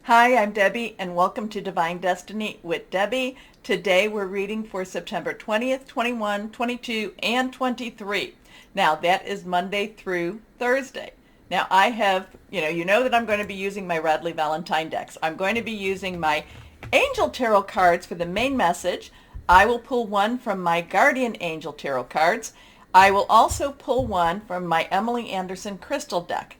Hi, I'm Debbie, and welcome to Divine Destiny with Debbie. Today we're reading for September 20th, 21, 22, and 23. Now, that is Monday through Thursday. Now, I have, you know that I'm going to be using my Radley Valentine decks. I'm going to be using my Angel Tarot cards for the main message. I will pull one from my Guardian Angel Tarot cards. I will also pull one from my Emily Anderson Crystal deck.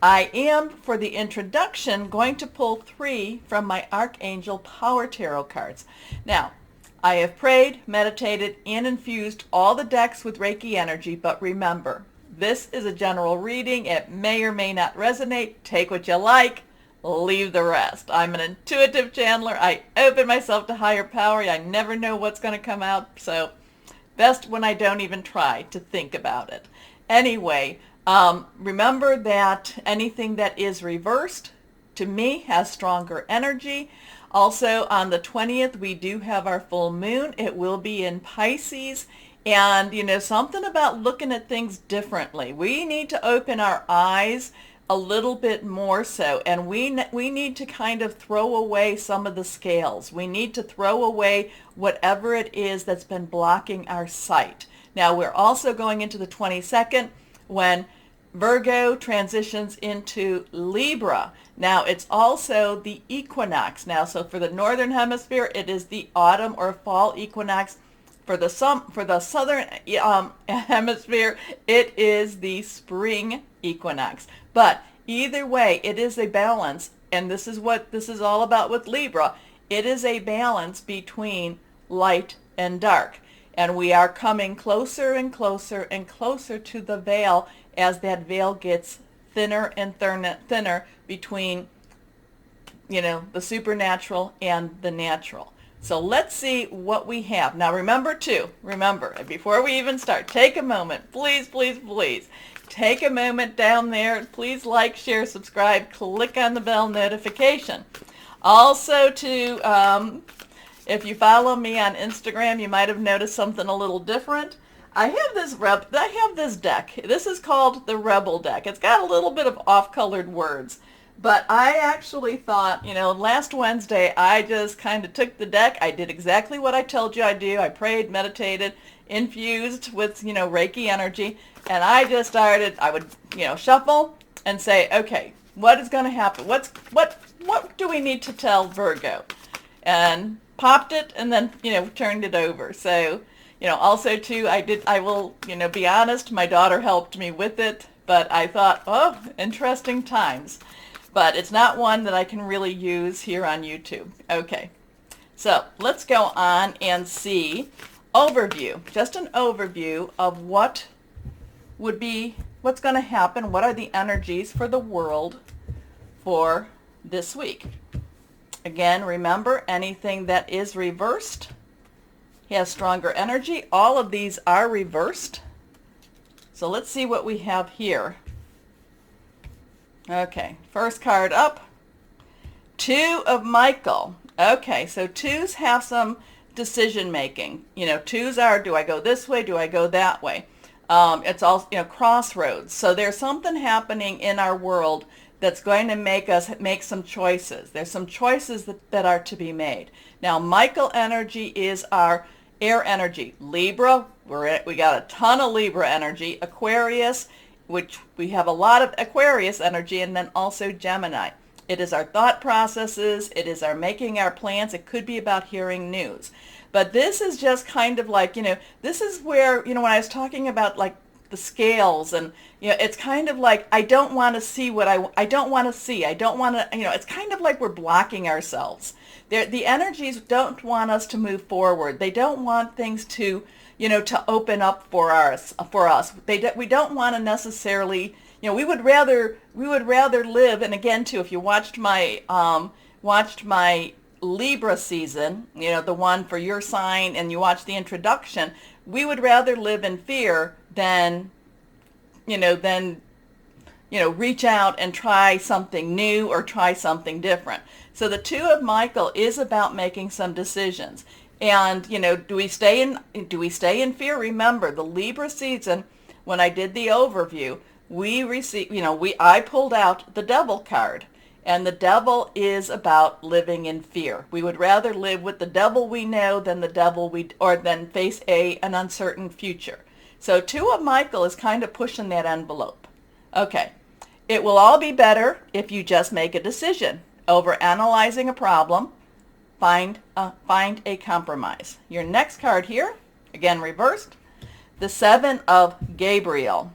I am, for the introduction, going to pull 3 from my Archangel Power Tarot cards. Now, I have prayed, meditated, and infused all the decks with Reiki energy, but remember, this is a general reading. It may or may not resonate. Take what you like, leave the rest. I'm an intuitive channeler. I open myself to higher power. I never know what's going to come out, so best when I don't even try to think about it. Anyway, remember that anything that is reversed, to me, has stronger energy. Also, on the 20th, we do have our full moon. It will be in Pisces. And, something about looking at things differently. We need to open our eyes a little bit more so. And we need to kind of throw away some of the scales. We need to throw away whatever it is that's been blocking our sight. Now, we're also going into the 22nd, when Virgo transitions into Libra. Now, it's also the equinox. Now, so for the northern hemisphere, it is the autumn or fall equinox. For the southern hemisphere, it is the spring equinox. But either way, it is a balance, and this is what this is all about with Libra. It is a balance between light and dark. And we are coming closer and closer and closer to the veil as that veil gets thinner and thinner between, the supernatural and the natural. So let's see what we have. Now remember, before we even start, take a moment, please, please, please. Take a moment down there. Please like, share, subscribe, click on the bell notification. Also if you follow me on Instagram, you might have noticed something a little different. I have this deck. This is called the Rebel deck. It's got a little bit of off-colored words. But I actually thought, last Wednesday, I just kind of took the deck. I did exactly what I told you I'd do. I prayed, meditated, infused with, Reiki energy. And I just started, I would, shuffle and say, okay, what is going to happen? What do we need to tell Virgo? And popped it and then, turned it over. So, also too, I will, be honest, my daughter helped me with it, but I thought, oh, interesting times. But it's not one that I can really use here on YouTube. Okay, so let's go on and see overview, just an overview of what's going to happen, what are the energies for the world for this week. Again, remember, anything that is reversed has stronger energy. All of these are reversed. So let's see what we have here. Okay, first card up, 2 of Michael. Okay, so 2s have some decision making. 2s are, do I go this way, do I go that way? It's all, crossroads. So there's something happening in our world that's going to make us make some choices. There's some choices that are to be made. Now, Michael energy is our air energy. Libra, we got a ton of Libra energy. Aquarius, which we have a lot of Aquarius energy, and then also Gemini. It is our thought processes. It is our making our plans. It could be about hearing news. But this is just kind of like, this is where, when I was talking about like the scales and, it's kind of like, I don't want to see what I don't want to see. I don't want to, it's kind of like we're blocking ourselves. The energies don't want us to move forward. They don't want things to, to open up for us. We don't want to necessarily, we would rather live. And again, too, if you watched my Libra season, the one for your sign, and you watch the introduction, we would rather live in fear than reach out and try something new or try something different. So the 2 of Michael is about making some decisions. And, do we stay in fear? Remember, the Libra season, when I did the overview, I pulled out the Devil card. And the devil is about living in fear. We would rather live with the devil we know than the devil or than face an uncertain future. So 2 of Michael is kind of pushing that envelope. Okay. It will all be better if you just make a decision. Over analyzing a problem, find a compromise. Your next card here, again reversed, the 7 of Gabriel.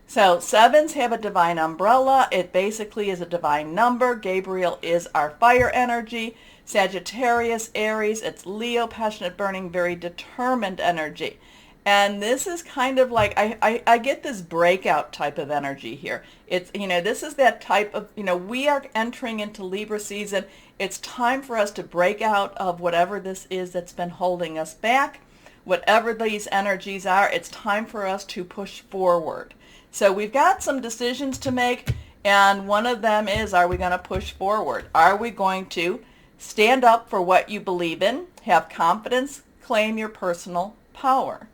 So 7s have a divine umbrella. It basically is a divine number. Gabriel is our fire energy. Sagittarius, Aries, it's Leo, passionate, burning, very determined energy. And this is kind of like, I get this breakout type of energy here. It's, this is that type of, we are entering into Libra season. It's time for us to break out of whatever this is that's been holding us back. Whatever these energies are, it's time for us to push forward. So we've got some decisions to make, and one of them is, are we going to push forward? Are we going to stand up for what you believe in, have confidence, claim your personal power?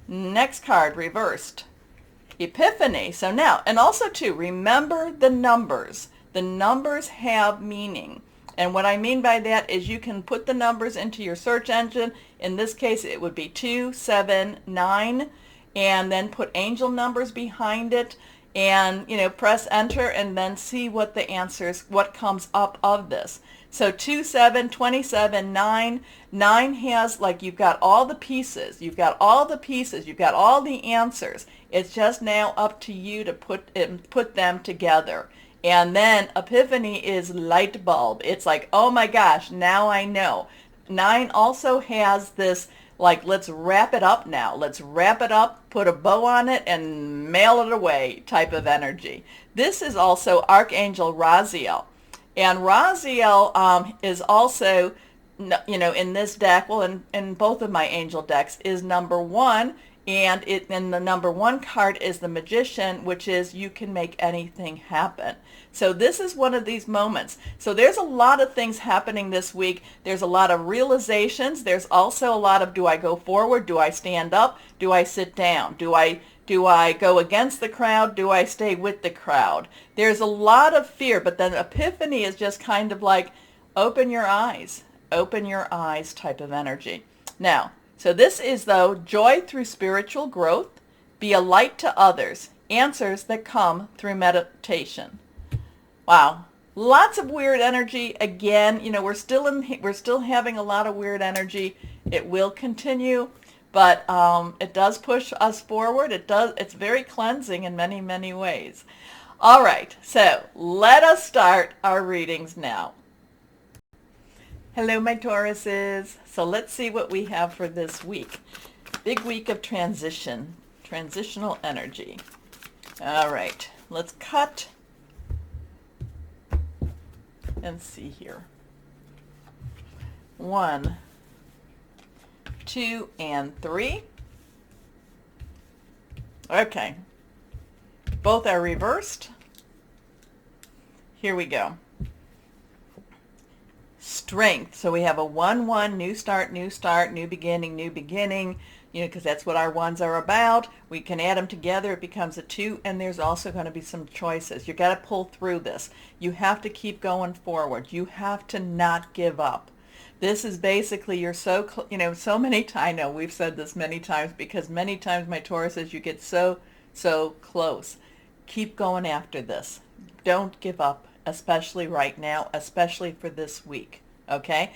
Next card, reversed, Epiphany. So now, and also too, remember the numbers. The numbers have meaning. And what I mean by that is you can put the numbers into your search engine. In this case, it would be 2, 7, 9, and then put angel numbers behind it, and press enter and then see what the answers, what comes up of this. So 2, 7, 27, 9. 9 has, like, you've got all the pieces. You've got all the answers. It's just now up to you to put them together. And then Epiphany is light bulb. It's like, oh my gosh, now I know. 9 also has this, like, let's wrap it up now. Let's wrap it up, put a bow on it, and mail it away type of energy. This is also Archangel Raziel. And Raziel is also, in this deck, well, in both of my angel decks, is number 1. And the number 1 card is the Magician, which is you can make anything happen. So this is one of these moments. So there's a lot of things happening this week. There's a lot of realizations. There's also a lot of, do I go forward? Do I stand up? Do I sit down? Do I go against the crowd? Do I stay with the crowd? There's a lot of fear, but then Epiphany is just kind of like, open your eyes type of energy. Now, so this is, though, joy through spiritual growth, be a light to others, answers that come through meditation. Wow. Lots of weird energy. Again, we're still having a lot of weird energy. It will continue, but it does push us forward. It's very cleansing in many, many ways. All right. So let us start our readings now. Hello, my Tauruses. So let's see what we have for this week. Big week of transitional energy. All right, let's cut and see here. 1, 2, and 3. Okay, both are reversed. Here we go. Strength. So we have a 1-1, new start, new beginning, because that's what our 1s are about. We can add them together. It becomes a 2, and there's also going to be some choices. You got to pull through this. You have to keep going forward. You have to not give up. This is basically, you're so many times, I know we've said this many times, because many times, my Tauruses, you get so close. Keep going after this. Don't give up, especially right now, especially for this week. Okay?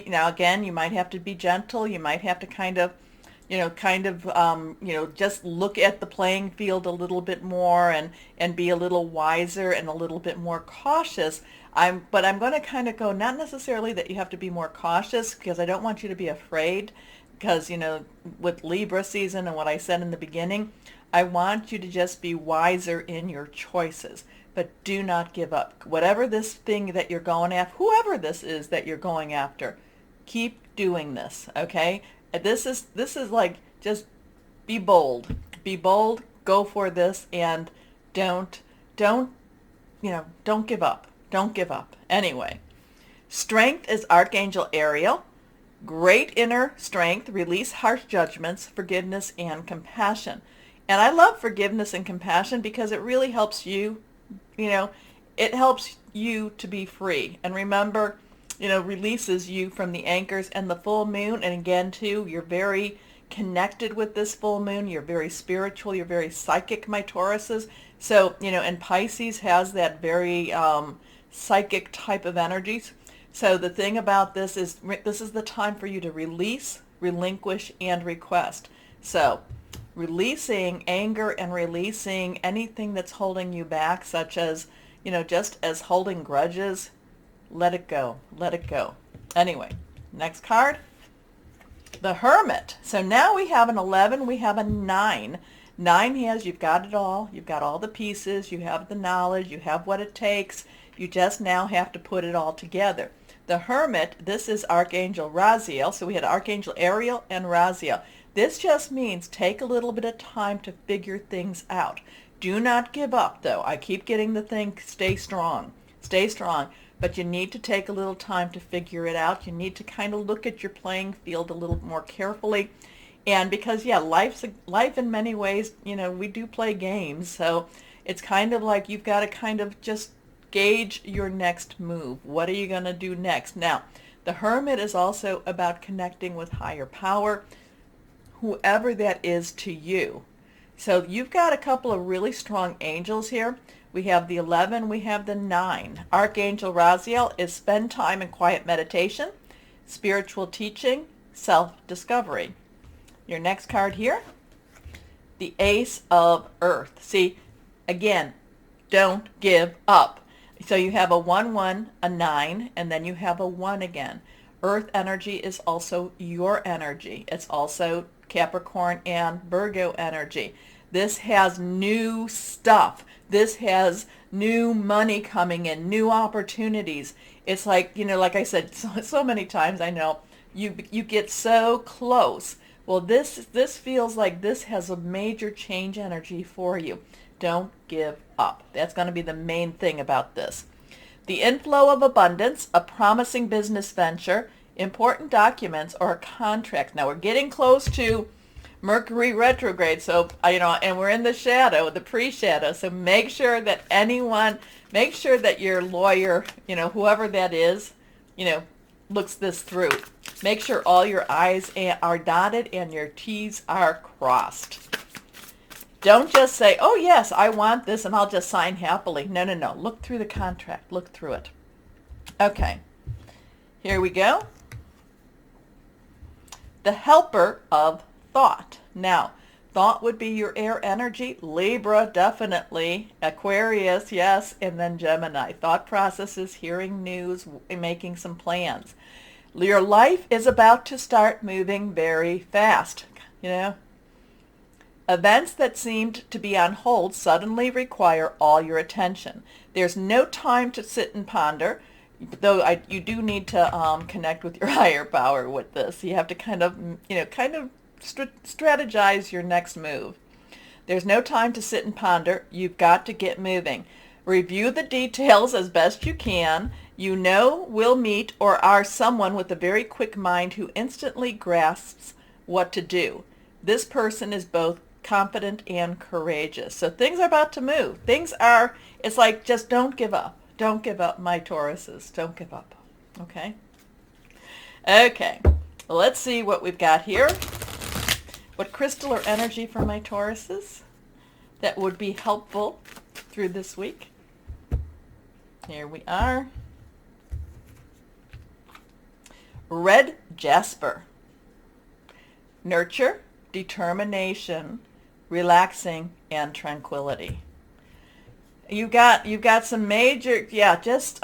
Now again, you might have to be gentle. You might have to just look at the playing field a little bit more and be a little wiser and a little bit more cautious. But I'm going to kind of go, not necessarily that you have to be more cautious, because I don't want you to be afraid, because, with Libra season and what I said in the beginning, I want you to just be wiser in your choices. But do not give up. Whatever this thing that you're going after, whoever this is that you're going after, keep doing this, okay? This is like, just be bold. Be bold, go for this, and don't give up. Don't give up. Anyway, strength is Archangel Ariel. Great inner strength, release harsh judgments, forgiveness, and compassion. And I love forgiveness and compassion because it really helps you. it helps you to be free. And remember, releases you from the anchors and the full moon. And again, too, you're very connected with this full moon. You're very spiritual. You're very psychic, my Tauruses. So, and Pisces has that very psychic type of energies. So the thing about this is the time for you to release, relinquish, and request. So releasing anger and releasing anything that's holding you back, such as, just as holding grudges, let it go. Let it go. Anyway, next card. The Hermit. So now we have an 11, we have a 9. 9 has, you've got it all. You've got all the pieces. You have the knowledge. You have what it takes. You just now have to put it all together. The Hermit, this is Archangel Raziel. So we had Archangel Ariel and Raziel. This just means take a little bit of time to figure things out. Do not give up, though. I keep getting the thing, stay strong. Stay strong. But you need to take a little time to figure it out. You need to kind of look at your playing field a little more carefully. And because, life in many ways, we do play games. So it's kind of like you've got to kind of just gauge your next move. What are you going to do next? Now, the Hermit is also about connecting with higher power, whoever that is to you. So you've got a couple of really strong angels here. We have the 11, we have the 9. Archangel Raziel is spend time in quiet meditation, spiritual teaching, self-discovery. Your next card here, the Ace of Earth. See, again, don't give up. So you have a 1, 1, a 9, and then you have a 1 again. Earth energy is also your energy. It's also Capricorn and Virgo energy. This has new stuff. This has new money coming in, new opportunities. It's like, like I said so many times, I know, you get so close. Well, this feels like this has a major change energy for you. Don't give up. That's going to be the main thing about this. The inflow of abundance, a promising business venture, important documents, or a contract. Now, we're getting close to Mercury retrograde, so, and we're in the shadow, the pre-shadow, so make sure that your lawyer, whoever that is, looks this through. Make sure all your I's are dotted and your T's are crossed. Don't just say, oh yes, I want this and I'll just sign happily. No. Look through the contract. Look through it. Okay. Here we go. The Helper of Thought. Now, thought would be your air energy. Libra, definitely. Aquarius, yes. And then Gemini. Thought processes, hearing news, making some plans. Your life is about to start moving very fast. Events that seemed to be on hold suddenly require all your attention. There's no time to sit and ponder, though you do need to connect with your higher power with this. You have to kind of strategize your next move. There's no time to sit and ponder. You've got to get moving. Review the details as best you can. Will meet or are someone with a very quick mind who instantly grasps what to do. This person is both confident and courageous. So things are about to move. It's like, just don't give up. Don't give up, my Tauruses. Don't give up. Okay? Okay. Let's see what we've got here. What crystal or energy for my Tauruses that would be helpful through this week. Here we are. Red Jasper. Nurture, determination, relaxing, and tranquility. You've got some major,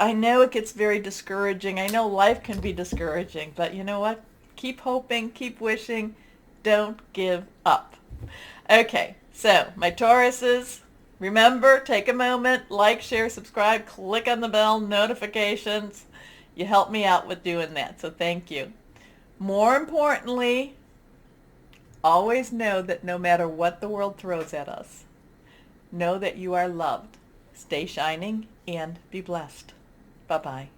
I know it gets very discouraging. I know life can be discouraging, but you know what? Keep hoping, keep wishing, don't give up. Okay, so my Tauruses, remember, take a moment, like, share, subscribe, click on the bell, notifications. You help me out with doing that, so thank you. More importantly, always know that no matter what the world throws at us, know that you are loved. Stay shining and be blessed. Bye-bye.